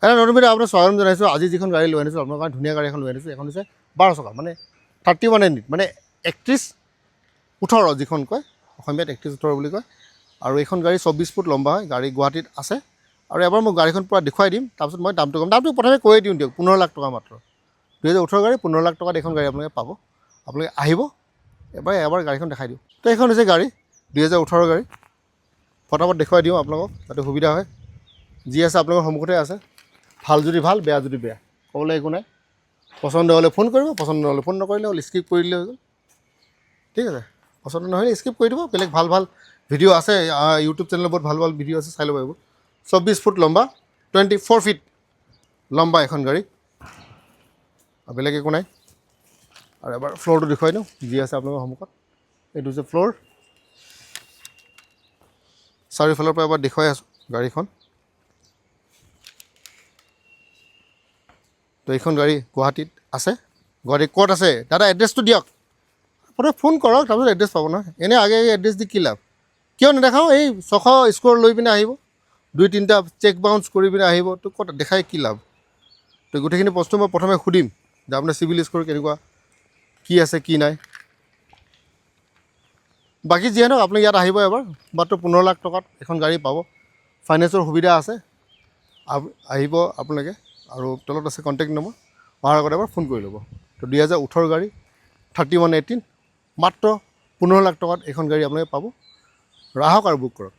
এটা নতুন ভিডিঅ' আপোনাৰ স্বাগতম জনাইছোঁ। আজি যিখন গাড়ী লৈ আনিছোঁ আপোনাৰ কাৰণে ধুনীয়া গাড়ী এখন লৈ আনিছোঁ। এখন হৈছে 12 চকা মানে 31 এণ্ড মানে 31-18 যিখন কয়, অসমীয়াত 31-18 বুলি কয়। আৰু এইখন গাড়ী 24 ফুট লম্বা হয়। গাড়ী গুৱাহাটীত আছে আৰু এবাৰ মই গাড়ীখন পূৰা দেখুৱাই দিম, তাৰপিছত মই দামটো ক'ম। দামটো প্ৰথমে কৈয়ে দিওঁ দিয়ক, 15 লাখ টকা মাত্ৰ। 2018 গাড়ী 15 লাখ টকাত এইখন গাড়ী আপোনালোকে পাব। আপোনালোকে আহিব এবাৰ গাড়ীখন দেখাই দিওঁ। তো এইখন হৈছে গাড়ী 2018 গাড়ী। ফটাফট দেখুৱাই দিওঁ আপোনালোকক যাতে সুবিধা হয়। যি আছে আপোনালোকৰ সন্মুখতে আছে। ভাল যদি ভাল, বেয়া যদি বেয়া, ক'বলৈ একো নাই। পচন্দ হ'লে ফোন কৰিব, পচন্দ নহ'লে ফোন নকৰিলে হ'ল, স্কিপ কৰি দিলে হৈ গ'ল। ঠিক আছে, পচন্দ নহ'লে স্কিপ কৰি দিব। বেলেগ ভাল ভাল ভিডিঅ' আছে, ইউটিউব চেনেলত বহুত ভাল ভাল ভিডিঅ' আছে, চাই ল'ব পাৰিব। 24 ফুট লম্বা, 24 ফিট লম্বা এখন গাড়ী, আৰু বেলেগ একো নাই। আৰু এবাৰ ফ্ল'ৰটো দেখুৱাই দিওঁ যি আছে আপোনালোকৰ সন্মুখত। এইটো হৈছে ফ্ল'ৰ। চাৰিওফালৰ পৰা এবাৰ দেখুৱাই আছোঁ গাড়ীখন। তো এইখন গাড়ী গুৱাহাটীত আছে। গুৱাহাটীত ক'ত আছে দাদা, এড্ৰেছটো দিয়ক। প্ৰথমে ফোন কৰক, তাৰপিছত এড্ৰেছ পাব নহয়। এনেই আগে এড্ৰেছ দি কি লাভ? কিয় নেদেখাওঁ? এই 600 স্ক'ৰ লৈ পিনে আহিব, 2-3টা চেক বাউন্স কৰি পিনে আহিব। তো ক'ত দেখাই কি লাভ? তো গোটেইখিনি বস্তু মই প্ৰথমে সুধিম যে আপোনাৰ চিভিল স্ক'ৰ কেনেকুৱা, কি আছে কি নাই। বাকী যিয়ে নহওক আপুনি ইয়াত আহিব এবাৰ, মাত্ৰ 15 লাখ টকাত এখন গাড়ী পাব। ফাইনেন্সৰ সুবিধা আছে। আহিব আপোনালোকে, আৰু তলত আছে কণ্টেক্ট নম্বৰ। অহাৰ আগত এবাৰ ফোন কৰি ল'ব। তো 2018 গাড়ী 3118 মাত্ৰ 15 লাখ টকাত এইখন গাড়ী আপোনালোকে পাব। আহক আৰু বুক কৰক।